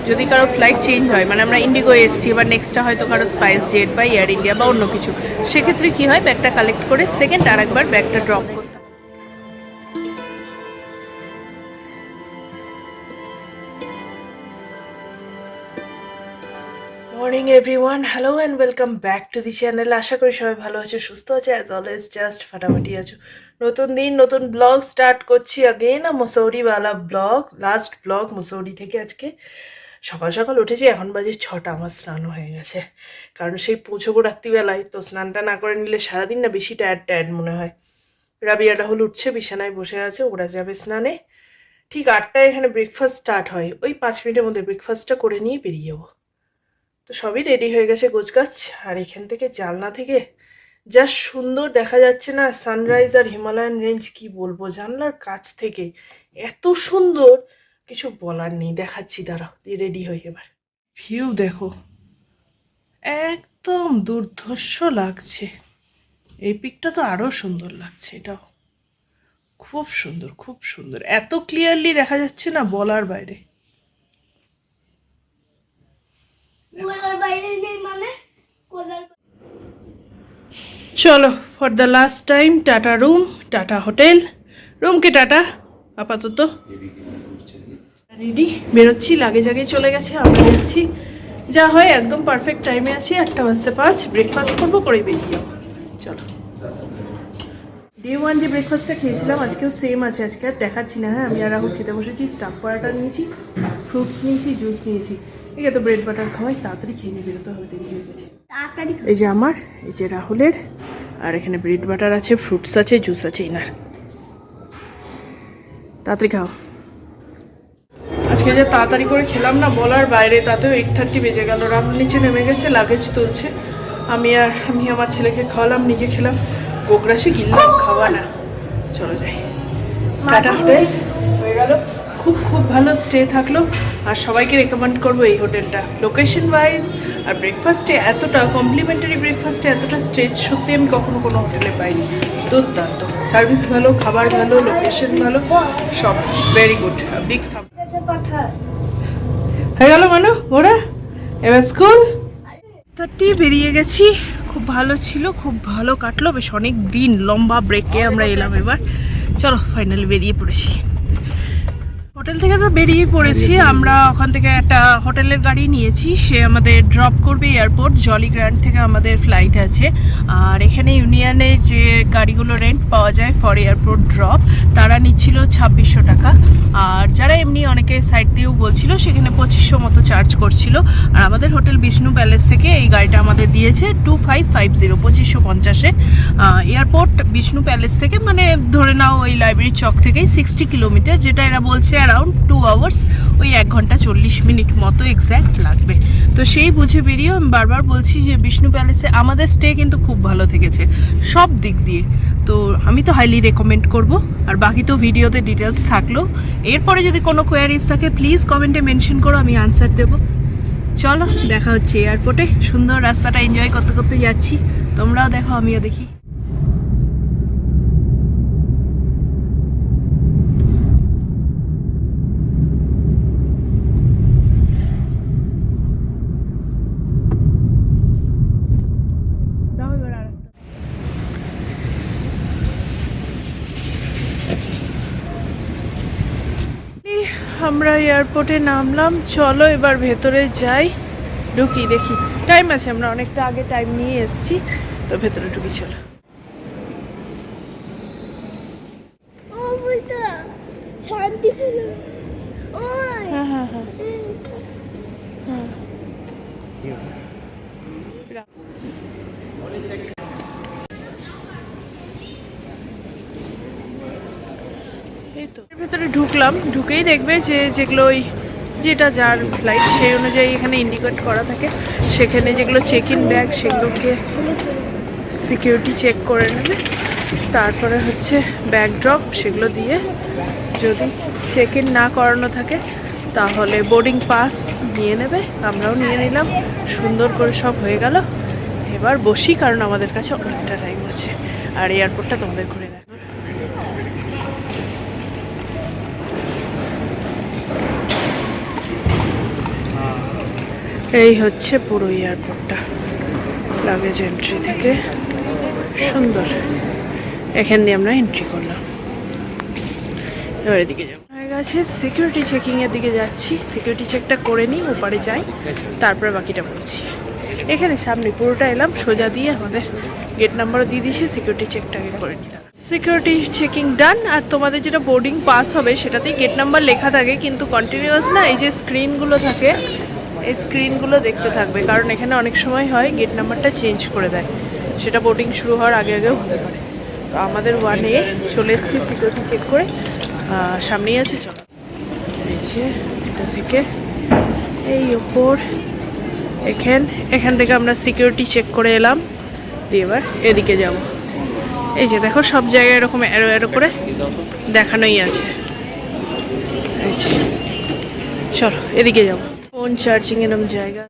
যদি কারো flight change হয়, মানে আমরা ইন্ডিগো এসছি, এবার নেক্সটটা হয়তো কারো স্পাইস জেট বা এয়ার ইন্ডিয়া বা অন্য কিছু, সেক্ষেত্রে কী হয়, ব্যাগটা কালেক্ট করে সেকেন্ড আর একবার ব্যাগটা ড্রপ করতে। Morning everyone, hello and welcome back to the channel. আশা করি সবাই ভালো আছো, সুস্থ আছো, অ্যাজ অলওয়েজ জাস্ট ফাটাফাটি আছো। নতুন দিন নতুন ব্লগ স্টার্ট করছি আগেন, মুসৌরিওয়ালা ব্লগ। লাস্ট ব্লগ মুসৌরি থেকে। আজকে সকাল সকাল উঠেছি, এখন বাজে 6টা। আমার স্নানও হয়ে গেছে, কারণ সেই পৌঁছবো রাত্রিবেলায়, তো স্নানটা না করে নিলে সারাদিন না বেশি টায়ার্ড টায়ার্ড মনে হয়। রাবিয়া রাহুল উঠছে, বিছানায় বসে আছে, ওরা যাবে স্নানে। ঠিক 8টায় এখানে ব্রেকফাস্ট স্টার্ট হয়, ওই 5 মিনিটের মধ্যে ব্রেকফাস্টটা করে নিয়ে বেরিয়ে যাবো। তো সবই রেডি হয়ে গেছে গোছগাছ। আর এখান থেকে জানলা থেকে যা সুন্দর দেখা যাচ্ছে না সানরাইজ আর হিমালয়ান রেঞ্জ, কি বলবো, জানলার কাছ থেকে এত সুন্দর, কিছু বলার নেই। দেখাচ্ছি, দাঁড়াও, দিয়ে রেডি হয়ে এবার। ভিউ দেখো, একদম দুর্ধর্ষ লাগছে। এই পিকটা তো আরো সুন্দর লাগছে, এটাও খুব সুন্দর, খুব সুন্দর। এত ক্লিয়ারলি দেখা যাচ্ছে না, বলার বাইরে। চলো, ফর দ্য লাস্ট টাইম টাটা রুম, টাটা হোটেল। রুমকে টাটা আপাতত। রেডি, বেরোচ্ছি, লাগেজ আগে চলে গেছে, আমরা যাচ্ছি। যা হয় একদম পারফেক্ট টাইমে আছি, 8:05। ব্রেকফাস্ট করবো, করে বেরিয়ে যাবো। চলো। ডে 1 যে ব্রেকফাস্টটা খেয়েছিলাম আজকেও সেম আছে, আজকে আর দেখাচ্ছি না। হ্যাঁ, আমি আর রাহুল খেতে বসেছি। স্টাফ পরাটা নিয়েছি, ফ্রুটস নিয়েছি, জুস নিয়েছি। ঠিক আছে, তো ব্রেড বাটার খাওয়াই, তাড়াতাড়ি খেয়ে নিয়ে বেরোতে হবে, দেরি হয়ে গেছে। এই যে আমার, এই যে রাহুলের, আর এখানে ব্রেড বাটার আছে, ফ্রুটস আছে, জুস আছে ইনার। তাড়াতাড়ি খাও। আজকে যে তাড়াতাড়ি করে খেলাম না, বলার বাইরে, তাতেও 8:30 বেজে গেল। রাহুল নিচে নেমে গেছে, লাগেজ তুলছে। আমি আমার ছেলেকে খাওয়ালাম, নিজে খেলাম। গোগ্রাসে গিললাম, খাওয়া না। চলো যাই। টাটা হোটেল হয়ে গেল। খুব খুব ভালো স্টে থাকলো, আর সবাইকে রেকমেন্ড করবো এই হোটেলটা। লোকেশন ওয়াইজ আর ব্রেকফাস্টে এতটা, কমপ্লিমেন্টারি ব্রেকফাস্টে এতটা স্টেজ সত্যি আমি কখনো কোনো হোটেলে পাইনি। দুর্দান্ত সার্ভিস, ভালো খাবার, ভালো লোকেশন, ভালো সব, ভেরি গুড। বিগ থাম হয়ে গেল মানো ওরা। এবার স্কুল 30 বেরিয়ে গেছি। খুব ভালো ছিল, খুব ভালো কাটলো, বেশ অনেক দিন লম্বা ব্রেকে আমরা এলাম এবার। চলো, ফাইনালি বেরিয়ে পড়েছি। হোটেল থেকে তো বেরিয়ে পড়েছি আমরা। ওখান থেকে একটা হোটেলের গাড়ি নিয়েছি, সে আমাদের ড্রপ করবে এয়ারপোর্ট। জলিগ্র্যান্ট থেকে আমাদের ফ্লাইট আছে। আর এখানে ইউনিয়নে যে গাড়িগুলো রেন্ট পাওয়া যায় ফর এয়ারপোর্ট ড্রপ, তারা নিচ্ছিল 2600 টাকা। আর যারা এমনি অনেকে সাইড দিয়েও বলছিল, সেখানে 2500 মতো চার্জ করছিল। আর আমাদের হোটেল বিষ্ণু প্যালেস থেকে এই গাড়িটা আমাদের দিয়েছে 2550, 2550-এ। এয়ারপোর্ট বিষ্ণু প্যালেস থেকে, মানে ধরে নাও ওই লাইব্রেরি চক থেকেই 60 কিলোমিটার, যেটা এরা বলছে অ্যারাউন্ড 2 আওয়ার্স, ওই 1 ঘন্টা 40 মিনিট মতো এক্স্যাক্ট লাগবে। তো সেই বুঝে বেরিয়েও আমি বারবার বলছি যে বিষ্ণু প্যালেসে আমাদের স্টে কিন্তু খুব ভালো থেকেছে সব দিক দিয়ে। তো আমি তো হাইলি রেকমেন্ড করব। আর বাকি তো ভিডিওতে ডিটেলস থাকলো। এরপরে যদি কোনো কোয়ারিজ থাকে প্লিজ কমেন্টে মেনশন করো, আমি আনসার দেবো। চলো, দেখা হচ্ছে এয়ারপোর্টে। সুন্দর রাস্তাটা এনজয় করতে করতে যাচ্ছি, তোমরাও দেখো, আমিও দেখি। আমরা এয়ারপোর্টে নামলাম, চলো এবার ভেতরে যাই, ঢুকি, দেখি। টাইম আছে, আমরা অনেকটা আগে টাইম নিয়ে এসেছি, তো ভেতরে ঢুকি, চলো। হ্যাঁ হ্যাঁ হ্যাঁ হ্যাঁ। এই তো ভেতরে ঢুকলাম, ঢুকেই দেখবে যে যেগুলো ওই যেটা যার ফ্লাইট সেই অনুযায়ী এখানে ইন্ডিকেট করা থাকে। সেখানে যেগুলো চেক ইন ব্যাগ, সেগুলোকে সিকিউরিটি চেক করে নেবে। তারপরে হচ্ছে ব্যাগ ড্রপ, সেগুলো দিয়ে যদি চেক ইন না করানো থাকে তাহলে বোর্ডিং পাস নিয়ে নেবে। আমরাও নিয়ে নিলাম, সুন্দর করে সব হয়ে গেল। এবার বসি, কারণ আমাদের কাছে অনেকটা টাইম আছে। আর এয়ারপোর্টটা তোমাদের ঘুরে দেখো। এই হচ্ছে পুরো এয়ারপোর্টটা, লাগেজ এন্ট্রি থেকে সুন্দর। এখান দিয়ে আমরা এন্ট্রি করলাম। এবার এদিকে যাবো, হয়ে গেছে সিকিউরিটি চেকিং এর দিকে যাচ্ছি। সিকিউরিটি চেকটা করে নিই, ওপারে যাই, তারপরে বাকিটা বলছি। এখানে সামনে পুরোটা এলাম, সোজা দিয়ে আমাদের গেট নাম্বারও দিয়ে দিয়েছে, সিকিউরিটি চেকটাকে করে নিলাম। সিকিউরিটি চেকিং ডান। আর তোমাদের যেটা বোর্ডিং পাস হবে সেটাতেই গেট নাম্বার লেখা থাকে, কিন্তু কন্টিনিউয়াস না, এই যে স্ক্রিনগুলো থাকে এই স্ক্রিনগুলো দেখতে থাকবে, কারণ এখানে অনেক সময় হয় গেট নাম্বারটা চেঞ্জ করে দেয়, সেটা বোর্ডিং শুরু হওয়ার আগে আগেও হতে পারে। তো আমাদের 1A চলে এসেছি সিকিউরিটি চেক করে, সামনেই আছে। চলো, এই যে এটা থেকে এই ওপর এখান থেকে আমরা সিকিউরিটি চেক করে এলাম, দিয়ে এবার এদিকে যাব। এই যে দেখো সব জায়গায় এরকম অ্যারো অ্যারো করে দেখানোই আছে। এই যে চলো এদিকে যাবো। ফোন চার্জিং এরকম জায়গা।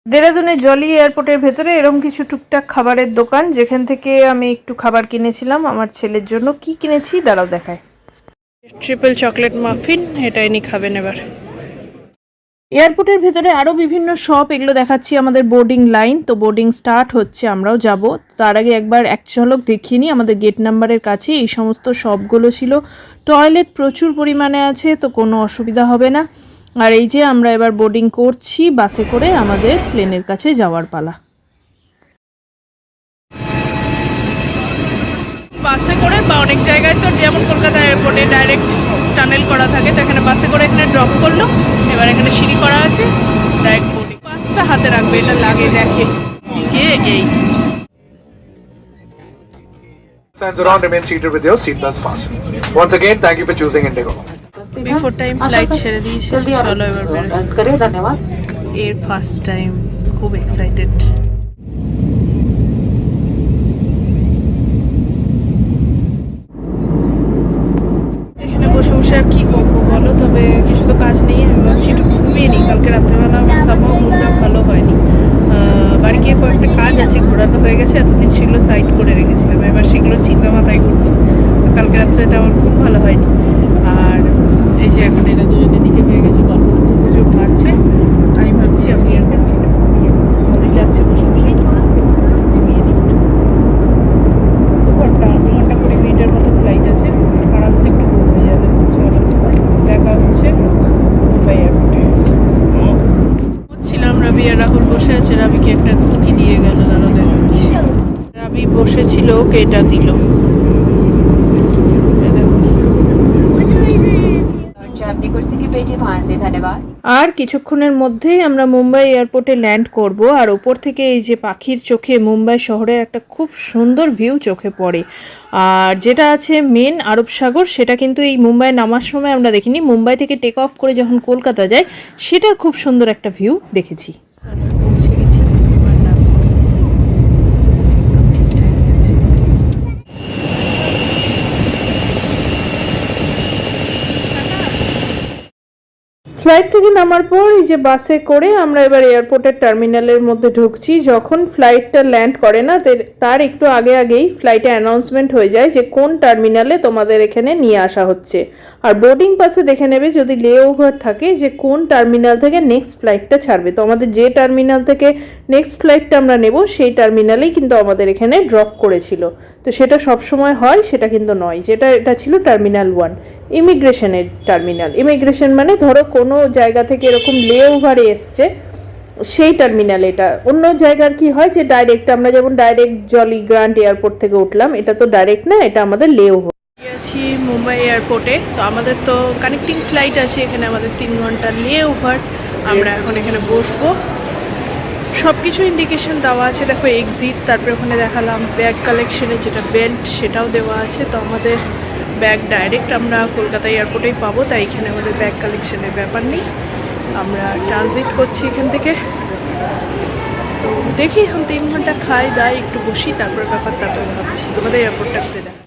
দেরাদুনের জলি এয়ারপোর্টের ভেতরে এরকম কিছু টুকটাক খাবারের দোকান, যেখান থেকে আমি একটু খাবার কিনেছিলাম আমার ছেলের জন্য। কি কিনেছি দাঁড়াও দেখায়। ট্রিপল চকলেট মাফিন, এটা ইনি খাবেন এবার। এয়ারপোর্টের ভেতরে আরও বিভিন্ন শপ, এগুলো দেখাচ্ছি আমাদের বোর্ডিং লাইন। তো বোর্ডিং স্টার্ট হচ্ছে, আমরাও যাব। তার আগে একবার এক ঝলক দেখিয়ে নিই। আমাদের গেট নাম্বারের কাছে এই সমস্ত শপগুলো ছিল। টয়লেট প্রচুর পরিমাণে আছে, তো কোনো অসুবিধা হবে না। আর এই যে আমরা এবার বোর্ডিং করছি, বাসে করে আমাদের প্লেনের কাছে যাওয়ার পালা। বাসে করে বা অনেক জায়গায় তো যেমন কলকাতা এয়ারপোর্টে ডাইরেক্ট টানেল করা থাকে, তো এখানে বাসে করে এখানে ড্রপ করলো। এবার এখানে সিঁড়ি করা আছে, ডাইরেক্ট বোর্ডিং। পাসটা হাতে রাখবে, এটা লাগে দেখে কে এই। Signs around, remain seated with your seatbelts fastened. Once again, thank you for choosing Indigo. Before time flight ছেড়ে দিয়েছে, চলো এবার বেরোই। ধন্যবাদ। এর ফার্স্ট টাইম, খুব এক্সাইটেড। এখানে বসে বসে আর কি করবো বলো, তবে কিছু তো কাজ নেই। আমি ভাবছি একটু ঘুমিয়ে নিই। কালকে রাত্রেবেলা আমার সামাও ঘুমটা ভালো হয়নি। বাড়ি গিয়ে কয়েকটা কাজ আছে, ঘোরা তো হয়ে গেছে, এতদিন সেগুলো সাইড করে রেখেছিলাম, এবার সেগুলো চিন্তা মাথায় করছি। তো কালকে রাত্রে এটা আমার খুব ভালো হয়নি। আর এই যে এখন এরা দুজনের দিকে হয়ে গেছে, গল্প করতে গুজব মারছে। আমি ভাবছি আমি এখন একটু ঘুমিয়ে মনে যাচ্ছে বসে বসে ঘুমিয়ে নিই একটু। 2 ঘন্টা 20 মিনিটের মতো ফ্লাইট আছে, আরামসে একটু ঘুম হয়ে যাবে। চলো দেখা হচ্ছে মুম্বাই এয়ারপোর্টে। হচ্ছিলাম, রাবি আর রাহুল বসে আছে। রাবিকে একটা কুকি দিয়ে গেল, দাঁড়া দেখাচ্ছি। রাবি বসেছিল, ওকে এটা দিল। আর কিছুক্ষণের মধ্যেই আমরা মুম্বাই এয়ারপোর্টে ল্যান্ড করব। আর ওপর থেকে এই যে পাখির চোখে মুম্বাই শহরের একটা খুব সুন্দর ভিউ চোখে পড়ে। আর যেটা আছে মেন আরব সাগর, সেটা কিন্তু এই মুম্বাই নামার সময় আমরা দেখিনি। মুম্বাই থেকে টেক অফ করে যখন কলকাতা যাই, সেটার খুব সুন্দর একটা ভিউ দেখেছি। পৌঁছে গেছি। ফ্লাইট থেকে নামার পর এই যে বাসে করে আমরা এবার এয়ারপোর্টের টার্মিনালের মধ্যে ঢুকছি। যখন ফ্লাইটটা ল্যান্ড করে না, তার একটু আগে আগেই ফ্লাইটে অ্যানাউন্সমেন্ট হয়ে যায় যে কোন টার্মিনালে তোমাদের এখানে নিয়ে আসা হচ্ছে। আর বোর্ডিং পাসে দেখে নেবে যদি লে ওভার থাকে যে কোন টার্মিনাল থেকে নেক্সট ফ্লাইটটা ছাড়বে। তো আমাদের যে টার্মিনাল থেকে নেক্সট ফ্লাইটটা আমরা নেব, সেই টার্মিনালেই কিন্তু আমাদের এখানে ড্রপ করেছিল। তো সেটা সব সময় হয় সেটা কিন্তু নয়, এটা ছিল টার্মিনাল 1, ইমিগ্রেশনের টার্মিনাল। ইমিগ্রেশন মানে ধরো কোনো জায়গা থেকে এরকম লে ওভারে এসছে, সেই টার্মিনাল। এটা অন্য জায়গার কি হয় যে ডাইরেক্ট, আমরা যেমন ডাইরেক্ট জলি গ্রান্ট এয়ারপোর্ট থেকে উঠলাম, এটা তো ডাইরেক্ট না, এটা আমাদের লে ওভার। আছি মুম্বাই এয়ারপোর্টে। তো আমাদের তো কানেক্টিং ফ্লাইট আছে, এখানে আমাদের 3 ঘন্টার লে ওভার। আমরা এখন এখানে বসবো। সব কিছু ইন্ডিকেশন দেওয়া আছে, দেখো এক্সিট, তারপরে ওখানে দেখালাম ব্যাগ কালেকশনের যেটা বেল্ট, সেটাও দেওয়া আছে। তো আমাদের ব্যাগ ডাইরেক্ট আমরা কলকাতা এয়ারপোর্টেই পাবো, তাই এখানে আমাদের ব্যাগ কালেকশনের ব্যাপার নেই। আমরা ট্রানজিট করছি এখান থেকে। তো দেখি এখন 3 ঘন্টা খাই দাই, একটু বসি, তারপরে ব্যাপার, তারপরে ভাবছি তোমাদের এয়ারপোর্টটা ঘুরে দেখা।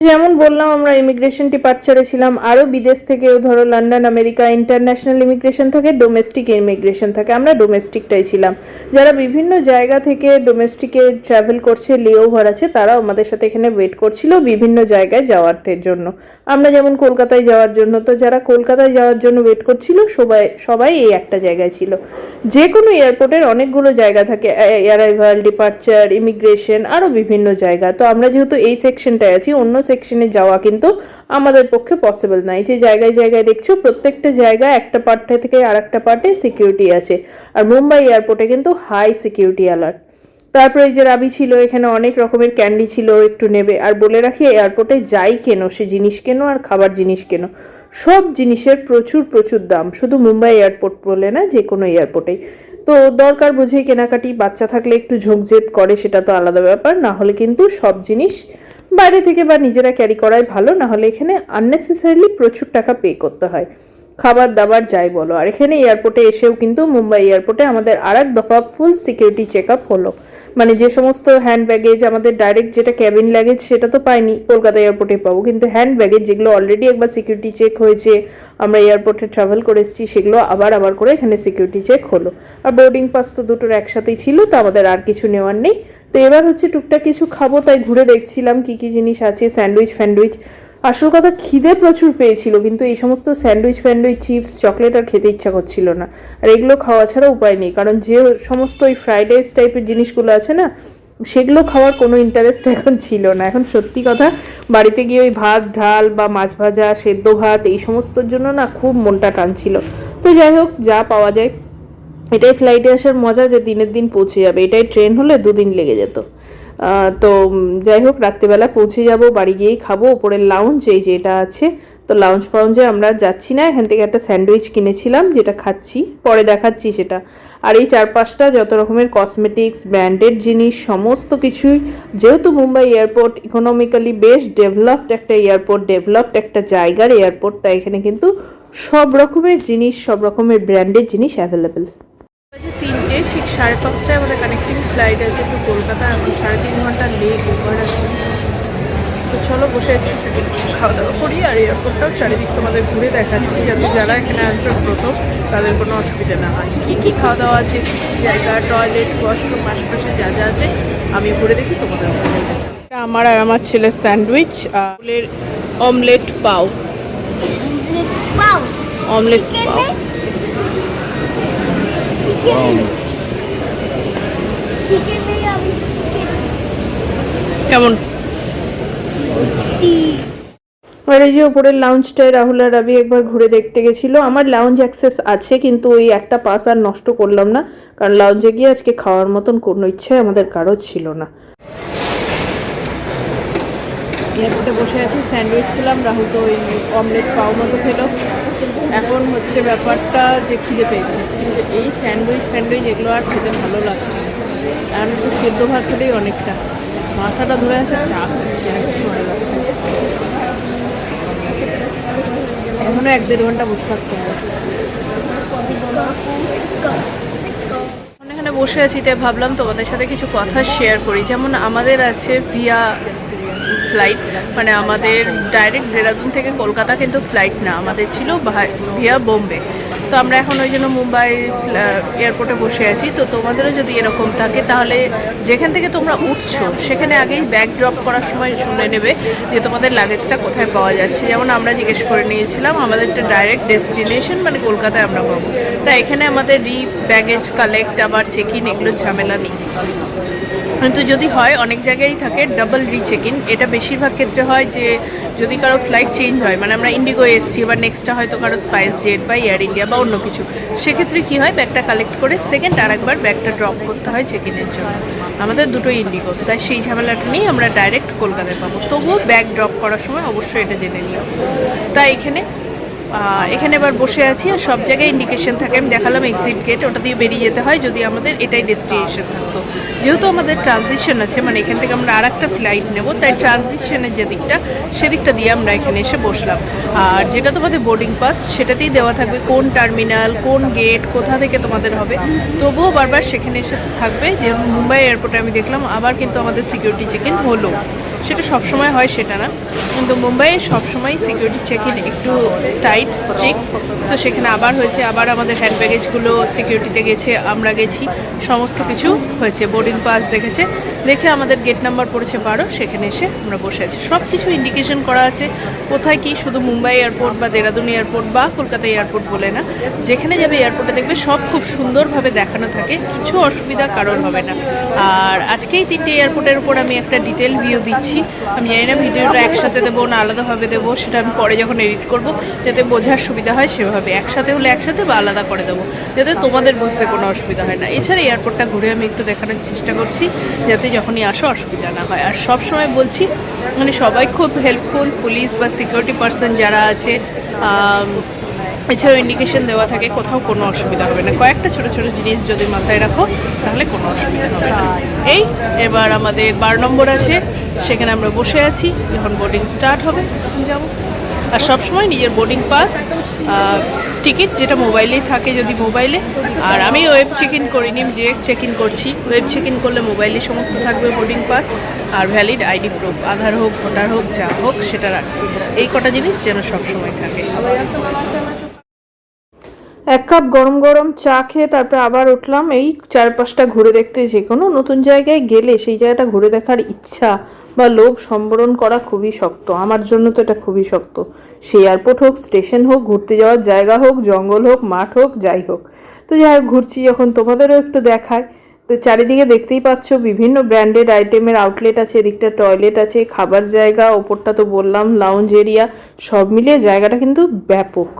যেমন বললাম আমরা ইমিগ্রেশন ডিপার্চারে ছিলাম, আরও বিদেশ থেকেও ধরো লন্ডন, আমেরিকা, ইন্টারন্যাশনাল ইমিগ্রেশন থাকে, ডোমেস্টিক ইমিগ্রেশন থাকে। আমরা ডোমেস্টিকটাই ছিলাম। যারা বিভিন্ন জায়গা থেকে ডোমেস্টিকে ট্রাভেল করছে, লেওভার আছে, তারাও আমাদের সাথে এখানে ওয়েট করছিল বিভিন্ন জায়গায় যাওয়ার জন্য। আমরা যেমন কলকাতায় যাওয়ার জন্য, তো যারা কলকাতায় যাওয়ার জন্য ওয়েট করছিল সবাই এই একটা জায়গায় ছিল। যে কোনো এয়ারপোর্টের অনেকগুলো জায়গা থাকে, অ্যারাইভাল, ডিপার্চার, ইমিগ্রেশন, আরও বিভিন্ন জায়গা। তো আমরা যেহেতু এই সেকশনটায় আছি, অন্য সেকশনে যাওয়া কিন্তু আমাদের পক্ষে পসিবল নাই। যে জায়গায় জায়গায় দেখছো, প্রত্যেকটা জায়গায় একটা পার্ট থেকে আর একটা পার্টে সিকিউরিটি আছে। আর মুম্বাই এয়ারপোর্টে কিন্তু হাই সিকিউরিটি অ্যালার্ট। তারপরে এই যে রাবি ছিল, এখানে অনেক রকমের ক্যান্ডি ছিল, একটু নেবে। আর বলে রাখি, এয়ারপোর্টে যাই কেনো, সে জিনিস কেনো আর খাবার জিনিস কেনো, সব জিনিসের প্রচুর প্রচুর দাম। শুধু মুম্বাই এয়ারপোর্ট বলে না, যে কোনো এয়ারপোর্টেই। তো দরকার বুঝেই কেনাকাটি, বাচ্চা থাকলে একটু ঝোঁকঝেদ করে, সেটা তো আলাদা ব্যাপার। না হলে কিন্তু সব জিনিস বাইরে থেকে বা নিজেরা ক্যারি করাই ভালো, না হলে এখানে আননেসেসারিলি প্রচুর টাকা পে করতে হয়, খাবার দাবার যাই বলো। আর এখানে এয়ারপোর্টে এসেও কিন্তু মুম্বাই এয়ারপোর্টে আমাদের আর এক দফা ফুল সিকিউরিটি চেক আপ হলো। মানে যে সমস্ত হ্যান্ড ব্যাগেজ আমাদের ডাইরেক্ট যেটা ক্যাবিন লাগেজ সেটা তো পাইনি, কলকাতা এয়ারপোর্টে পাবো, কিন্তু হ্যান্ড ব্যাগেজ যেগুলো অলরেডি একবার সিকিউরিটি চেক হয়েছে, আমরা এয়ারপোর্টে ট্রাভেল করে এসেছি, সেগুলো আবার করে এখানে সিকিউরিটি চেক হলো। আর বোর্ডিং পাস তো দুটোর একসাথেই ছিল, তো আমাদের আর কিছু নেওয়ার নেই। তো এবার হচ্ছে টুকটাক কিছু খাবো, তাই ঘুরে দেখছিলাম কি কি জিনিস আছে। স্যান্ডউইচ। আসল কথা খিদে প্রচুর পেয়েছিল, কিন্তু এই সমস্ত স্যান্ডউইচ, চিপস, চকলেট আর খেতে ইচ্ছা করছিল না। আর এগুলো খাওয়া ছাড়া উপায় নেই, কারণ যে সমস্ত ওই ফ্রাইড রাইস টাইপের জিনিসগুলো আছে না, সেগুলো খাওয়ার কোনো ইন্টারেস্ট এখন ছিল না। এখন সত্যি কথা, বাড়িতে গিয়ে ওই ভাত, ডাল বা মাছ ভাজা, সেদ্ধ ভাত, এই সমস্তর জন্য না খুব মনটা টানছিল। তো যাই হোক, যা পাওয়া যায়। এটাই ফ্লাইটে আসার মজা, যে দিনের দিন পৌঁছে যাবে। এটাই ট্রেন হলে 2 দিন লেগে যেত। তো যাই হোক, রাত্রেবেলা পৌঁছে যাব, বাড়ি গিয়েই খাবো। ওপরের লাউঞ্জ এই যে এটা আছে, তো লাউঞ্জে আমরা যাচ্ছি না, এখান থেকে একটা স্যান্ডউইচ কিনেছিলাম, যেটা খাচ্ছি, পরে দেখাচ্ছি সেটা। আর এই 4-5টা যত রকমের কসমেটিক্স, ব্র্যান্ডেড জিনিস, সমস্ত কিছুই, যেহেতু মুম্বাই এয়ারপোর্ট ইকোনমিক্যালি বেশ ডেভেলপড একটা এয়ারপোর্ট, ডেভেলপড একটা জায়গার এয়ারপোর্ট, তাই এখানে কিন্তু সব রকমের জিনিস, সব রকমের ব্র্যান্ডেড জিনিস অ্যাভেলেবেল। 3টে, ঠিক 5:30টায় আমাদের কানেক্টিং ফ্লাইট আছে তো কলকাতা। এখন 3.5 ঘন্টা লেট ওভার আছে। তো চলো, বসে আছি, খাওয়া দাওয়া করি। আর এয়ারপোর্টটাও চারিদিক তোমাদের ঘুরে দেখাচ্ছি, যাতে যারা এখানে আসবে প্রথম, তাদের কোনো অসুবিধা না হয়। কী কী খাওয়া দাওয়া আছে, জায়গা, টয়লেট, ওয়াশরুম, আশপাশে যা যা আছে আমি ঘুরে দেখি তোমাদের। আমার আর আমার ছেলের স্যান্ডউইচ, আর অমলেট পাও। কেমন? আর এই যে উপরের লাউঞ্জটায় রাহুল আর রাবি একবার ঘুরে দেখতে গেছিলো। আমার লাউঞ্জ অ্যাক্সেস আছে, কিন্তু ওই একটা পাস আর নষ্ট করলাম না, কারণ লাউঞ্জে গিয়ে আজকে খাওয়ার মতন কোনো ইচ্ছে আমাদের কারো ছিল না। এয়ারপোর্টে বসে আছি, স্যান্ডউইচ খেলাম, রাহুল তো ওই অমলেট পাও মতো খেলো। এখন হচ্ছে ব্যাপারটা যে খিদে পেয়েছে, কিন্তু এই স্যান্ডউইচ এগুলো আর খেতে ভালো লাগছে না। এখন একটু সেদ্ধ ভাত হলেই অনেকটা। মাথাটা ধরে আছে, চা খাচ্ছি, আর কিছু ভালো লাগছে। এখনো 1-1.5 ঘন্টা বসে থাকতে হবে। এখানে বসে আছি, তাই ভাবলাম তোমাদের সাথে কিছু কথা শেয়ার করি। যেমন আমাদের আছে ভিয়া ফ্লাইট, মানে আমাদের ডাইরেক্ট দেরাদুন থেকে কলকাতা কিন্তু ফ্লাইট না, আমাদের ছিল ভিয়া বোম্বে। তো আমরা এখন ওই জন্য মুম্বাই এয়ারপোর্টে বসে আছি। তো তোমাদেরও যদি এরকম থাকে, তাহলে যেখান থেকে তোমরা উঠছো সেখানে আগেই ব্যাগ ড্রপ করার সময় শুনে নেবে যে তোমাদের লাগেজটা কোথায় পাওয়া যাচ্ছে। যেমন আমরা জিজ্ঞেস করে নিয়েছিলাম, আমাদেরটা ডাইরেক্ট ডেস্টিনেশন মানে কলকাতায় আমরা পাবো। তাই এখানে আমাদের ব্যাগেজ কালেক্ট, আবার চেক ইন, এগুলোর ঝামেলা নেই। কিন্তু যদি হয়, অনেক জায়গায় থাকে ডাবল রিচেক ইন। এটা বেশিরভাগ ক্ষেত্রে হয় যে যদি কারো ফ্লাইট চেঞ্জ হয়, মানে আমরা ইন্ডিগো এসছি, এবার নেক্সটটা হয়তো কারো স্পাইস জেট বা এয়ার ইন্ডিয়া বা অন্য কিছু, সেক্ষেত্রে কী হয়, ব্যাগটা কালেক্ট করে সেকেন্ড আরেকবার ব্যাগটা ড্রপ করতে হয় চেক ইনের জন্য। আমাদের দুটোই ইন্ডিগো, তাই সেই ঝামেলাটা নিয়ে আমরা ডাইরেক্ট কলকাতায় পাবো। তবুও ব্যাগ ড্রপ করার সময় অবশ্যই এটা জেনে নিও। তাই এখানে এবার বসে আছি, আর সব জায়গায় ইন্ডিকেশন থাকে। আমি দেখালাম এক্সিট গেট, ওটা দিয়ে বেরিয়ে যেতে হয় যদি আমাদের এটাই ডেস্টিনেশন থাকতো। যেহেতু আমাদের ট্রানজিশন আছে, মানে এখান থেকে আমরা আর একটা ফ্লাইট নেব, তাই ট্রানজিশনের যে দিকটা, সেদিকটা দিয়ে আমরা এখানে এসে বসলাম। আর যেটা তোমাদের বোর্ডিং পাস, সেটাতেই দেওয়া থাকবে কোন টার্মিনাল, কোন গেট, কোথা থেকে তোমাদের হবে। তবুও বারবার সেখানে এসে থাকবে। যে মুম্বাই এয়ারপোর্টে আমি দেখলাম আবার কিন্তু আমাদের সিকিউরিটি চেক ইন হলো। সেটা সবসময় হয় সেটা না, কিন্তু মুম্বাইয়ে সবসময় সিকিউরিটি চেক ইন একটু টাইট স্ট্রিক্ট। তো সেখানে আবার হয়েছে, আবার আমাদের হ্যান্ড ব্যাগেজগুলো সিকিউরিটিতে গেছে, আমরা গেছি, সমস্ত কিছু হয়েছে। বোর্ডিং পাস দেখেছে, দেখে আমাদের গেট নাম্বার পড়েছে 12, সেখানে এসে আমরা বসে আছি। সব কিছু ইন্ডিকেশন করা আছে কোথায় কি, শুধু মুম্বাই এয়ারপোর্ট বা দেরাদুন এয়ারপোর্ট বা কলকাতা এয়ারপোর্ট বলে না, যেখানে যাবে এয়ারপোর্টে দেখবে সব খুব সুন্দরভাবে দেখানো থাকে, কিছু অসুবিধা কারণ হবে না। আর আজকেই 3টে এয়ারপোর্টের উপর আমি একটা ডিটেল ভিউ দিচ্ছি। আমি জানি না ভিডিওটা একসাথে দেবো না আলাদাভাবে দেবো, সেটা আমি পরে যখন এডিট করব যাতে বোঝার সুবিধা হয় সেভাবে, একসাথে হলে একসাথে বা আলাদা করে দেবো, যাতে তোমাদের বুঝতে কোনো অসুবিধা হয় না। এছাড়া এয়ারপোর্টটা ঘুরে আমি একটু দেখানোর চেষ্টা করছি যাতে যখনই আসো অসুবিধা না হয়। আর সব সময় বলছি, মানে সবাই খুব হেল্পফুল, পুলিশ বা সিকিউরিটি পার্সন যারা আছে, এছাড়াও ইন্ডিকেশন দেওয়া থাকে, কোথাও কোনো অসুবিধা হবে না। কয়েকটা ছোটো ছোটো জিনিস যদি মাথায় রাখো তাহলে কোনো অসুবিধা হবে না। এই এবার আমাদের 12 নম্বর আছে, সেখানে আমরা বসে আছি, যখন বোর্ডিং স্টার্ট হবে যাবো। আর সবসময় নিজের বোর্ডিং পাস, টিকিট যেটা মোবাইলেই থাকে যদি মোবাইলে, আর আমি ওয়েব চেক ইন করিনি, ডিরেক্ট চেক ইন করছি। ওয়েব চেক ইন করলে মোবাইলে সমস্ত থাকবে বোর্ডিং পাস আর ভ্যালিড আইডি প্রুফ, আধার হোক ভোটার হোক যা হোক সেটা রাখবে। এই কটা জিনিস যেন সবসময় থাকে। এক কাপ গরম গরম চা খেয়ে তারপরে আবার উঠলাম এই চারপাশটা ঘুরে দেখতে। যে কোনো নতুন জায়গায় গেলে সেই জায়গাটা ঘুরে দেখার ইচ্ছা বা লোভ সম্বরণ করা খুবই শক্ত, আমার জন্য তো এটা খুবই শক্ত। সে এয়ারপোর্ট হোক, স্টেশন হোক, ঘুরতে যাওয়ার জায়গা হোক, জঙ্গল হোক, মাঠ হোক, যাই হোক। তো যাই হোক, ঘুরছি যখন তোমাদেরও একটু দেখায়। তো চারিদিকে দেখতেই পাচ্ছ বিভিন্ন ব্র্যান্ডেড আইটেমের আউটলেট আছে, এদিকটা টয়লেট আছে, খাবার জায়গা, ওপরটা তো বললাম লাউঞ্জ এরিয়া, সব মিলিয়ে জায়গাটা কিন্তু ব্যাপক।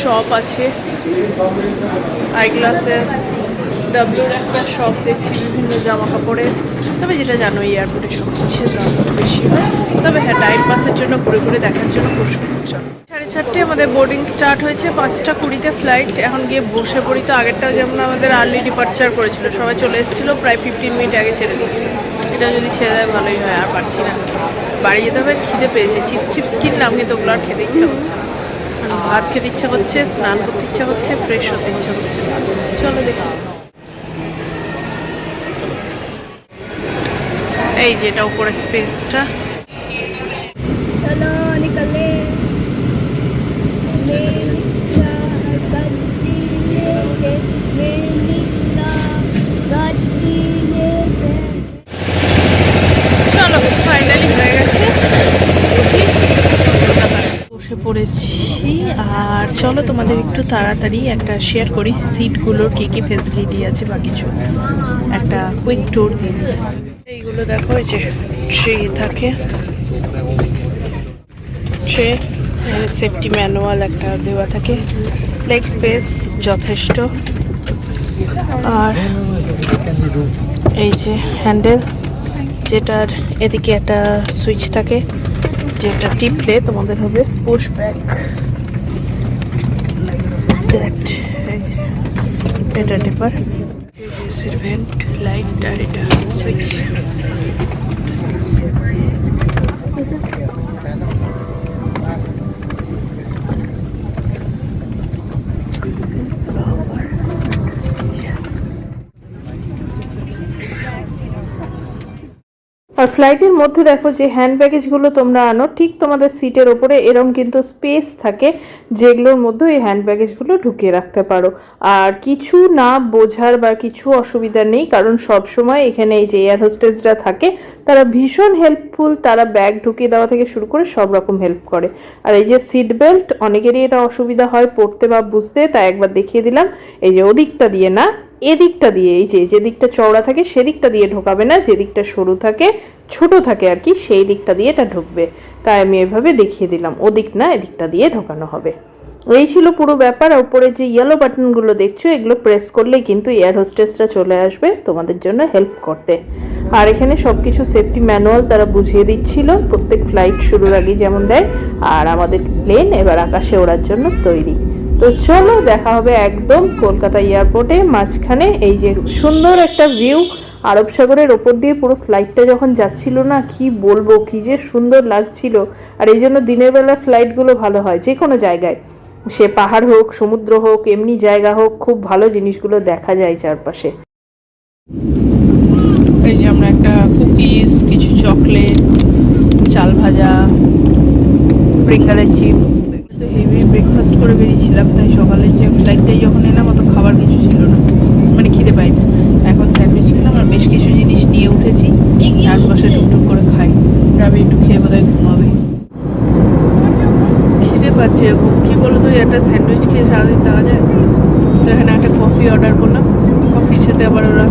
শপ আছে, আইগ্লাসেস, ডাব্লিউর একটা শপ দেখছি, বিভিন্ন জামা কাপড়ের। তবে যেটা জানো এয়ারপোর্টে সব জিনিসের দাম একটু বেশি হয়, তবে হ্যাঁ টাইম পাসের জন্য ঘুরে ঘুরে দেখার জন্য খুব সুন্দর। 4:30 আমাদের বোর্ডিং স্টার্ট হয়েছে, 5:20 ফ্লাইট। এখন গিয়ে বসে পড়ি। তো আগেরটাও যেমন আমাদের আর্লি ডিপার্চার করেছিল, সবাই চলে এসেছিলো, প্রায় 15 মিনিট আগে ছেড়ে দিয়েছিল। এটা যদি ছেড়ে দেয় ভালোই হয়, আর পারছি না, বাড়ি যেতে হবে। খিদে পেয়েছে, চিপস কিনলাম কিন্তু ওগুলো আর খেতে ইচ্ছা করছে না। ভাত খেতে ইচ্ছা করছে, স্নান করতে ইচ্ছা করছে, ফ্রেশ হতে ইচ্ছা করছে। চলো দেখি। এই যেটা উপরে স্পেসটা, চলো ফাইনালি হয়ে গেছে, বসে পড়েছি। আর চলো তোমাদের একটু তাড়াতাড়ি একটা শেয়ার করি সিটগুলোর কী কী ফেসিলিটি আছে বা কিছু একটা কুইক ট্যুর দিয়ে দিই। এইগুলো দেখো, এই যে ট্রে থাকে, ট্রে, সেফটি ম্যানুয়াল একটা দেওয়া থাকে, লেগ স্পেস যথেষ্ট। আর এই যে হ্যান্ডেল, যেটার এদিকে একটা সুইচ থাকে, যেটা টিপলে তোমাদের হবে পুশ ব্যাক। এটা টিপার, ভেন্ট লাইট, আর এটা সুইচ। আর ফ্লাইটের মধ্যে দেখো যে হ্যান্ড ব্যাগেজগুলো তোমরা আনো, ঠিক তোমাদের সিটের ওপরে এরকম কিন্তু স্পেস থাকে, যেগুলোর মধ্যে এই হ্যান্ড ব্যাগেজগুলো ঢুকিয়ে রাখতে পারো। আর কিছু না বোঝার বা কিছু অসুবিধা নেই, কারণ সব সময় এখানে এই যে এয়ার হোস্টেসরা থাকে তারা ভীষণ হেল্পফুল, তারা ব্যাগ ঢুকিয়ে দেওয়া থেকে শুরু করে সব রকম হেল্প করে। আর এই যে সিট বেল্ট, অনেকেরই এটা অসুবিধা হয় পড়তে বা বুঝতে, তাই একবার দেখিয়ে দিলাম। এই যে ওদিকটা দিয়ে না, এদিকটা দিয়ে, এই যে দিকটা চওড়া থাকে সেদিকটা দিয়ে ঢোকাবে না, যেদিকটা সরু থাকে ছোট থাকে আর কি, সেই দিকটা দিয়ে এটা ঢুকবে। তাই আমি এভাবে দেখিয়ে দিলাম, ওদিক না এদিকটা দিয়ে ঢোকানো হবে। এই ছিল পুরো ব্যাপার। আর উপরে যে ইয়েলো বাটনগুলো দেখছো, এগুলো প্রেস করলেই কিন্তু এয়ার হোস্টেসরা চলে আসবে তোমাদের জন্য হেল্প করতে। আর এখানে সবকিছু সেফটি ম্যানুয়াল তারা বুঝিয়ে দিচ্ছিল, প্রত্যেক ফ্লাইট শুরুর আগে যেমন দেয়। আর আমাদের প্লেন এবার আকাশে ওড়ার জন্য তৈরি। তো চলো দেখা হবে একদম কলকাতা এয়ারপোর্টে মাঝখানে। এই যে সুন্দর একটা ভিউ, আরব সাগরের ওপর দিয়ে পুরো ফ্লাইটটা যখন যাচ্ছিল না, কি বলবো, কি যে সুন্দর লাগছিল। আর এই জন্য দিনের বেলা ফ্লাইটগুলো ভালো হয়, যে কোনো জায়গায়, সে পাহাড় হোক, সমুদ্র হোক, এমনি জায়গা হোক, খুব ভালো জিনিসগুলো দেখা যায় চারপাশে। এই যে আমরা একটা কুকিজ, কিছু চকলেট, ভাজা, বেঙ্গালের চিপস। তো হেভি ব্রেকফাস্ট করে বেরিয়েছিলাম, তাই সকালের যে ফ্লাইটটাই যখন এলাম অত খাবার কিছু ছিল না, মানে খিদে পাইনি। এখন স্যান্ডউইচ খেলাম আর বেশ কিছু জিনিস নিয়ে উঠেছি, আর বসে টুকটুক করে খাই। রাবি একটু খেয়ে বোধহয় ঘুমাবে। খিদে পাচ্ছে কি বলতো, একটা স্যান্ডউইচ খেয়ে সারাদিন থাকা যায়? তো এখানে একটা কফি অর্ডার করলাম। কফির সাথে আবার ওরা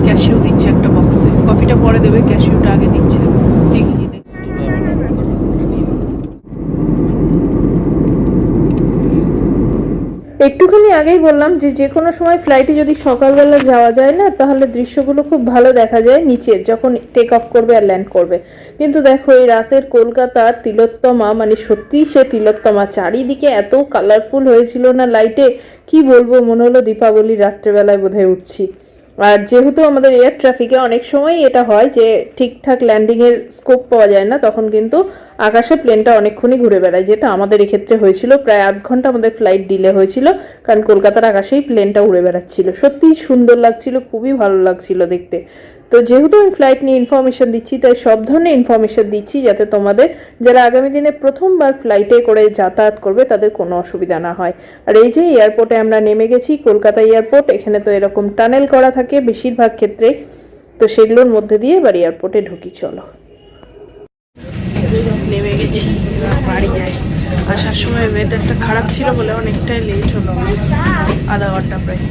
ক্যাশিউ দিচ্ছে একটা বক্সে। কফিটা পরে দেবে, ক্যাশিউটা আগে দিচ্ছে। একটুখানি আগেই বললাম যে কোনো সময় ফ্লাইটে যদি সকালবেলা যাওয়া যায় না, তাহলে দৃশ্যগুলো খুব ভালো দেখা যায় নিচের, যখন টেক অফ করবে আর ল্যান্ড করবে। কিন্তু দেখো এই রাতের কলকাতার তিলোত্তমা, মানে সত্যিই সে তিলোত্তমা। চারিদিকে এত কালারফুল হয়েছিল না লাইটে, কি বলবো, মনে হলো দীপাবলির রাত্রেবেলায় বোধহয় উঠছি। আর যেহেতু আমাদের এয়ার ট্রাফিকে অনেক সময় এটা হয় যে ঠিকঠাক ল্যান্ডিংয়ের স্কোপ পাওয়া যায় না, তখন কিন্তু আকাশে প্লেনটা অনেকক্ষণই ঘুরে বেড়ায়, যেটা আমাদের এক্ষেত্রে হয়েছিল। প্রায় 8 ঘন্টা আমাদের ফ্লাইট ডিলে হয়েছিল, কারণ কলকাতার আকাশেই প্লেনটা উড়ে বেড়াচ্ছিল। সত্যিই সুন্দর লাগছিল, খুবই ভালো লাগছিল দেখতে। তো যেহেতু আমি ফ্লাইট নিয়ে ইনফরমেশন দিচ্ছি, তাই সব ধরনের ইনফরমেশন দিচ্ছি যাতে তোমাদের যারা আগামী দিনে প্রথমবার ফ্লাইটে করে যাতায়াত করবে তাদের কোনো অসুবিধা না হয়। আর এই যে এয়ারপোর্টে আমরা নেমে গেছি, কলকাতা এয়ারপোর্ট। এখানে তো এরকম টানেল করা থাকে বেশিরভাগ ক্ষেত্রে, তো সেগুলোর মধ্যে দিয়ে এবার এয়ারপোর্টে ঢুকি। চলো, নেমে গেছি, বাড়ি যাই। আসার সময় ওয়েদারটা খারাপ ছিল বলে অনেকটাই লেট হলো, আধা ঘন্টা প্রায়।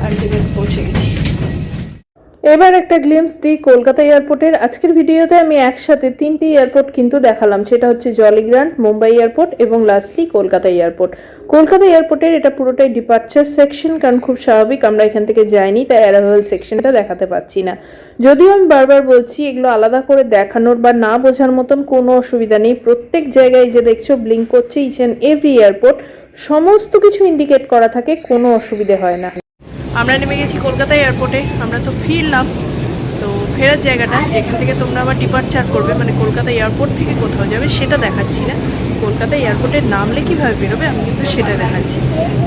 আলটিমেট পৌঁছে গেছি। এবার একটা গ্লিমস দিই কলকাতা এয়ারপোর্টের। আজকের ভিডিওতে আমি একসাথে 3টি এয়ারপোর্ট কিন্তু দেখালাম, সেটা হচ্ছে জলিগ্রান্ট, মুম্বাই এয়ারপোর্ট এবং লাস্টলি কলকাতা এয়ারপোর্ট। কলকাতা এয়ারপোর্টের এটা পুরোটাই ডিপার্চার সেকশন, কারণ খুব স্বাভাবিক আমরা এখান থেকে যাইনি, তাই অ্যারাইভাল সেকশনটা দেখাতে পাচ্ছি না। যদিও আমি বারবার বলছি এগুলো আলাদা করে দেখানোর বা না বোঝার মতন কোনো অসুবিধা নেই। প্রত্যেক জায়গায় যে দেখছো ব্লিঙ্ক করছে, ইচ অ্যান্ড এভরি এয়ারপোর্ট সমস্ত কিছু ইন্ডিকেট করা থাকে, কোনো অসুবিধে হয় না। আমরা নেমে গেছি কলকাতা এয়ারপোর্টে। আমরা তো ফিরলাম, তো ফেরার জায়গাটা যেখান থেকে তোমরা আবার ডিপার্চার করবে, মানে কলকাতা এয়ারপোর্ট থেকে কোথাও যাবে, সেটা দেখাচ্ছি না। কলকাতা এয়ারপোর্টের নামলে কীভাবে বেরোবে আমি কিন্তু সেটা দেখাচ্ছি,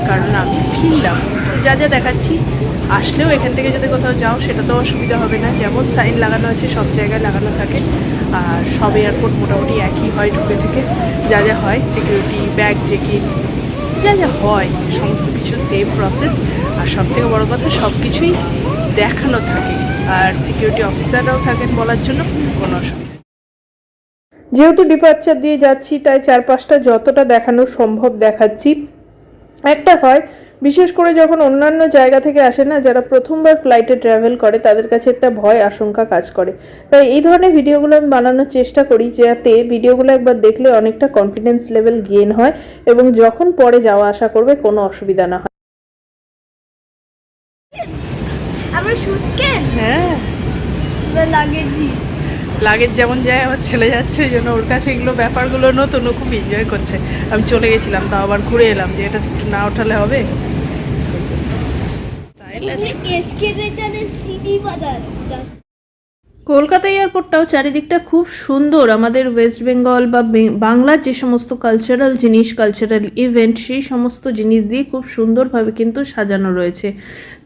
কারণ আমি ফিরলাম। যা যা দেখাচ্ছি, আসলেও এখান থেকে যদি কোথাও যাও সেটা তো অসুবিধা হবে না। যেমন সাইন লাগানো আছে সব জায়গায় লাগানো থাকে, আর সব এয়ারপোর্ট মোটামুটি একই হয় ঢুকে থেকে। যা যা হয় সিকিউরিটি, ব্যাগ চেকিং, যা যা হয় সমস্ত কিছু সেম প্রসেস। আর সব থেকে বড়ো কথা, সব কিছুই দেখানো থাকে, আর সিকিউরিটি অফিসাররাও থাকেন বলার জন্য, কোনো অসুবিধা। যেহেতু ডিপার্চার দিয়ে যাচ্ছি, তাই চারপাশটা যতটা দেখানো সম্ভব দেখাচ্ছি। একটা হয় বিশেষ করে যখন অন্যান্য জায়গা থেকে আসে না, যারা প্রথমবার ফ্লাইটে ট্রাভেল করে, তাদের কাছে একটা ভয় আশঙ্কা কাজ করে। তাই এই ধরনের ভিডিওগুলো আমি বানানোর চেষ্টা করি, যাতে ভিডিওগুলো একবার দেখলে অনেকটা কনফিডেন্স লেভেল গেইন হয় এবং যখন পরে যাওয়া আসা করবে কোনো অসুবিধা না হয়। আমার সুটকেস, হ্যাঁ, লাগেজ যেমন যায়, আমার ছেলে যাচ্ছে, ওই জন্য ওর কাছে এগুলো ব্যাপারগুলো নতুন, ও খুব এনজয় করছে। আমি চলে গেছিলাম, তাও আবার ঘুরে এলাম, যে এটা একটু না ওঠালে হবে। কলকাতা এয়ারপোর্টটাও চারিদিকটা খুব সুন্দর। আমাদের ওয়েস্ট বেঙ্গল বা বাংলার যে সমস্ত কালচারাল জিনিস, কালচারাল ইভেন্ট, সেই সমস্ত জিনিস দিয়ে খুব সুন্দরভাবে কিন্তু সাজানো রয়েছে।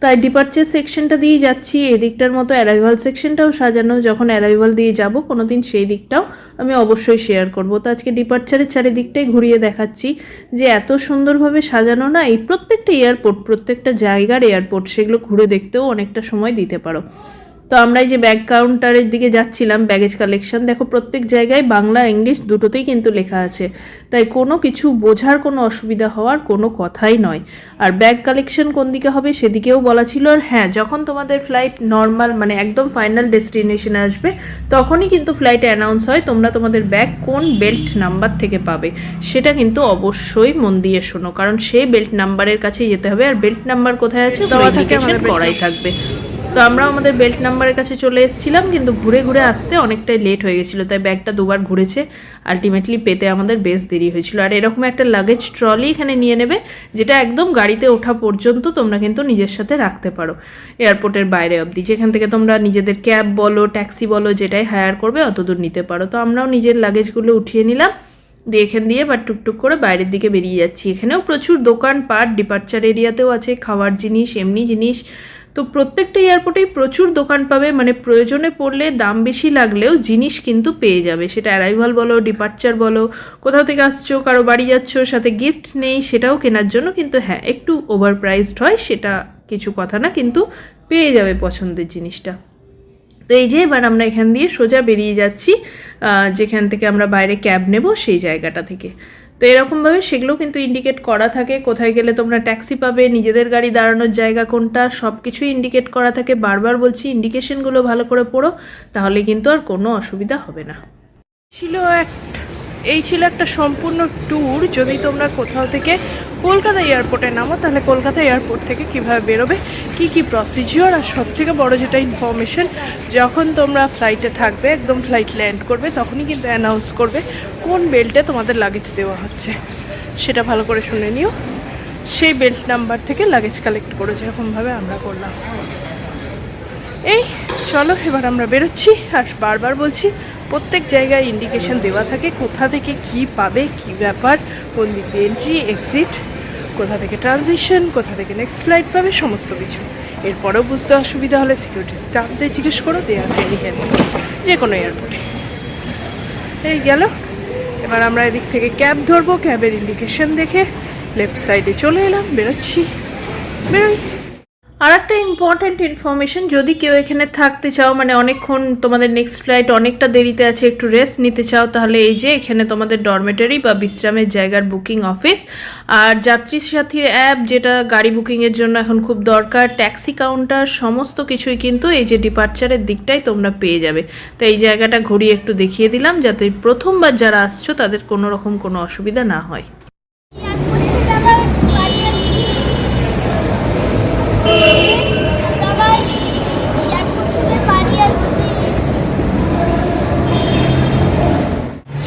তাই ডিপার্চার সেকশনটা দিয়ে যাচ্ছি, এদিকটার মতো অ্যারাইভাল সেকশনটাও সাজানো। যখন অ্যারাইভাল দিয়ে যাব কোনোদিন সেই দিকটাও আমি অবশ্যই শেয়ার করব। তো আজকে ডিপার্চারের চারিদিকটাই ঘুরিয়ে দেখাচ্ছি যে এত সুন্দরভাবে সাজানো না, এই প্রত্যেকটা এয়ারপোর্ট, প্রত্যেকটা জায়গার এয়ারপোর্ট, সেগুলো ঘুরে দেখতেও অনেকটা সময় দিতে পারো। তো আমরা এই যে ব্যাগ কাউন্টারের দিকে যাচ্ছিলাম, ব্যাগেজ কালেকশন, দেখো প্রত্যেক জায়গায় বাংলা ইংলিশ দুটোতেই কিন্তু লেখা আছে, তাই কোনো কিছু বোঝার কোনো অসুবিধা হওয়ার কোনো কথাই নয়। আর ব্যাগ কালেকশন কোন দিকে হবে সেদিকেও বলা ছিল। আর হ্যাঁ, যখন তোমাদের ফ্লাইট নর্মাল মানে একদম ফাইনাল ডেস্টিনেশনে আসবে, তখনই কিন্তু ফ্লাইটে অ্যানাউন্স হয় তোমরা তোমাদের ব্যাগ কোন বেল্ট নাম্বার থেকে পাবে। সেটা কিন্তু অবশ্যই মন দিয়ে শোনো, কারণ সেই বেল্ট নাম্বারের কাছেই যেতে হবে। আর বেল্ট নাম্বার কোথায় আছে দেওয়া থাকে, করাই থাকবে। তো আমরা আমাদের বেল্ট নাম্বারের কাছে চলে এসেছিলাম, কিন্তু ঘুরে ঘুরে আসতে অনেকটাই লেট হয়ে গেছিলো, তাই ব্যাগটা দুবার ঘুরেছে। আলটিমেটলি পেতে আমাদের বেশ দেরি হয়েছিল। আর এরকম একটা লাগেজ ট্রলি এখানে নিয়ে নেবে, যেটা একদম গাড়িতে ওঠা পর্যন্ত তোমরা কিন্তু নিজের সাথে রাখতে পারো, এয়ারপোর্টের বাইরে অবধি। যেখান থেকে তোমরা নিজেদের ক্যাব বলো, ট্যাক্সি বলো, যেটাই হায়ার করবে অতদূর নিতে পারো। তো আমরাও নিজের লাগেজগুলো উঠিয়ে নিলাম, দিয়ে এখান দিয়ে বা টুকটুক করে বাইরের দিকে বেরিয়ে যাচ্ছি। এখানেও প্রচুর দোকান পাট ডিপার্চার এরিয়াতেও আছে, খাওয়ার জিনিস, এমনি জিনিস। তো প্রত্যেকটা এয়ারপোর্টেই প্রচুর দোকান পাবে, মানে প্রয়োজনে পড়লে দাম বেশি লাগলেও জিনিস কিন্তু পেয়ে যাবে। সেটা অ্যারাইভাল বলো, ডিপার্চার বলো, কোথাও থেকে আসছো, কারো বাড়ি যাচ্ছ, সাথে গিফট নেই, সেটাও কেনার জন্য কিন্তু হ্যাঁ একটু ওভার প্রাইসড হয়, সেটা কিছু কথা না, কিন্তু পেয়ে যাবে পছন্দের জিনিসটা। তো এই যে এবার আমরা এখান দিয়ে সোজা বেরিয়ে যাচ্ছি যেখান থেকে আমরা বাইরে ক্যাব নেব সেই জায়গাটা থেকে। তো এরকমভাবে সেগুলো কিন্তু ইন্ডিকেট করা থাকে, কোথায় গেলে তোমরা ট্যাক্সি পাবে, নিজেদের গাড়ি দাঁড়ানোর জায়গা কোনটা, সব কিছুই ইন্ডিকেট করা থাকে। বারবার বলছি ইন্ডিকেশনগুলো ভালো করে পড়ো, তাহলে কিন্তু আর কোনো অসুবিধা হবে না। এই ছিল একটা সম্পূর্ণ ট্যুর। যদি তোমরা কোথাও থেকে কলকাতা এয়ারপোর্টে নামো, তাহলে কলকাতা এয়ারপোর্ট থেকে কীভাবে বেরোবে, কী কী প্রসিজিওর, আর সব থেকে বড়ো যেটা ইনফরমেশন, যখন তোমরা ফ্লাইটে থাকবে, একদম ফ্লাইট ল্যান্ড করবে, তখনই কিন্তু অ্যানাউন্স করবে কোন বেল্টে তোমাদের লাগেজ দেওয়া হচ্ছে, সেটা ভালো করে শুনে নিও। সেই বেল্ট নাম্বার থেকে লাগেজ কালেক্ট করো, যেরকমভাবে আমরা করলাম। এই চলো এবার আমরা বেরোচ্ছি। আর বারবার বলছি, প্রত্যেক জায়গায় ইন্ডিকেশন দেওয়া থাকে কোথা থেকে কি পাবে, কি ব্যাপার, কোন দিক দিয়ে এন্ট্রি এক্সিট, কোথা থেকে ট্রানজিশন, কোথা থেকে নেক্সট ফ্লাইট পাবে, সমস্ত কিছু। এরপরেও বুঝতে অসুবিধা হলে সিকিউরিটি স্টাফদের জিজ্ঞেস করো, দেওয়া ভেরি হেল্প, যে কোনো এয়ারপোর্টে। এই গেল, এবার আমরা এদিক থেকে ক্যাব ধরবো, ক্যাবের ইন্ডিকেশন দেখে লেফট সাইডে চলে এলাম, বেরোচ্ছি, বেরোই। আর একটা ইম্পর্ট্যান্ট ইনফরমেশন, যদি কেউ এখানে থাকতে চাও, মানে অনেকক্ষণ তোমাদের নেক্সট ফ্লাইট অনেকটা দেরিতে আছে, একটু রেস্ট নিতে চাও, তাহলে এই যে এখানে তোমাদের ডরমেটারি বা বিশ্রামের জায়গার বুকিং অফিস, আর যাত্রী সাথীর অ্যাপ যেটা গাড়ি বুকিংয়ের জন্য এখন খুব দরকার, ট্যাক্সি কাউন্টার, সমস্ত কিছুই কিন্তু এই যে ডিপার্চারের দিকটাই তোমরা পেয়ে যাবে। তো এই জায়গাটা ঘুরিয়ে একটু দেখিয়ে দিলাম, যাতে প্রথমবার যারা আসছো তাদের কোনো রকম কোনো অসুবিধা না হয়।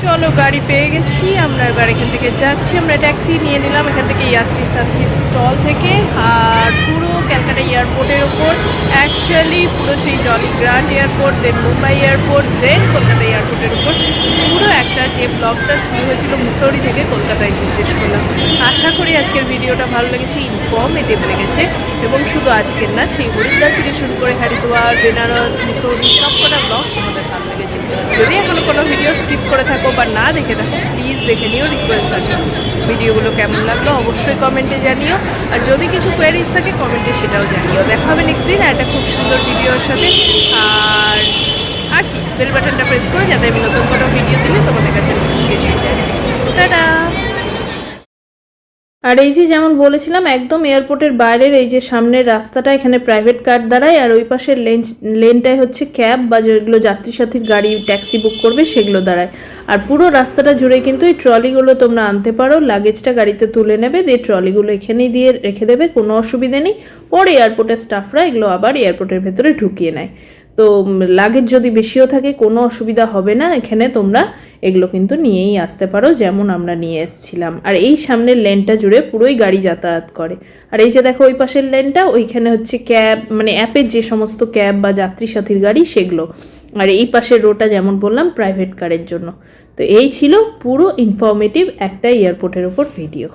চলো গাড়ি পেয়ে গেছি আমরা, এবার এখান থেকে যাচ্ছি। আমরা ট্যাক্সি নিয়ে নিলাম এখান থেকে যাত্রী সাথী স্টল থেকে, আর পুরো ক্যালকাটা এয়ারপোর্টের ওপর, অ্যাকচুয়ালি পুরো সেই জলি গ্র্যান্ড এয়ারপোর্ট, দেন মুম্বাই এয়ারপোর্ট, দেন কলকাতা এয়ারপোর্টের উপর পুরো একটা যে ব্লগটা শুরু হয়েছিল মুসৌরি থেকে, কলকাতায় এসে শেষ করলাম। আশা করি আজকের ভিডিওটা ভালো লেগেছে, ইনফর্মেটিভ লেগেছে, এবং শুধু আজকের না, সেই হরিদ্বার থেকে শুরু করে হরিদ্বার, বেনারস, মুসৌরি, সবকটা ব্লগ তোমাদের ভালো লেগেছে। যদি এখনো কোনো ভিডিও স্কিপ করে থাকো বা না দেখে থাকো, প্লিজ দেখে নিও, রিকোয়েস্ট থাকবে। ভিডিওগুলো কেমন লাগলো অবশ্যই কমেন্টে জানিও, আর যদি কিছু কোয়ারিজ থাকে কমেন্টে সেটাও জানিও। দেখা হবে নেক্সট দিন একটা খুব সুন্দর ভিডিওর সাথে। আর কি, বেল বাটনটা প্রেস করে, যাতে আমি নতুন কোনো ভিডিও দিলে তোমাদের কাছে নোটিফিকেশন যায়। টাটা। আর এই যে যেমন বলেছিলাম, একদম এয়ারপোর্টের বাইরের এই যে সামনের রাস্তাটা, এখানে প্রাইভেট কার দাঁড়ায়, আর ওই পাশের লেনটায় হচ্ছে ক্যাব বা যেগুলো যাত্রী সাথীর গাড়ি ট্যাক্সি বুক করবে সেগুলো দাঁড়ায়। আর পুরো রাস্তাটা জুড়ে কিন্তু এই ট্রলিগুলো তোমরা আনতে পারো, লাগেজটা গাড়িতে তুলে নেবে, দিয়ে ট্রলিগুলো এখানেই দিয়ে রেখে দেবে, কোনো অসুবিধে নেই। পরে এয়ারপোর্টের স্টাফরা এগুলো আবার এয়ারপোর্টের ভেতরে ঢুকিয়ে নেয়। তো লাগেজ যদি বেশিও থাকে কোনো অসুবিধা হবে না, এখানে তোমরা এগুলো কিন্তু নিয়েই আসতে পারো, যেমন আমরা নিয়ে এসেছিলাম। আর এই সামনের লেনটা জুড়ে পুরোই গাড়ি যাতায়াত করে। আর এই যে দেখো ওই পাশের লেনটা, ওইখানে হচ্ছে ক্যাব, মানে অ্যাপের যে সমস্ত ক্যাব বা যাত্রী সাথীর গাড়ি সেগুলো। আর এই পাশের রোডটা যেমন বললাম প্রাইভেট কারের জন্য। তো এই ছিল পুরো ইনফরমেটিভ একটা এয়ারপোর্টের ওপর ভিডিও।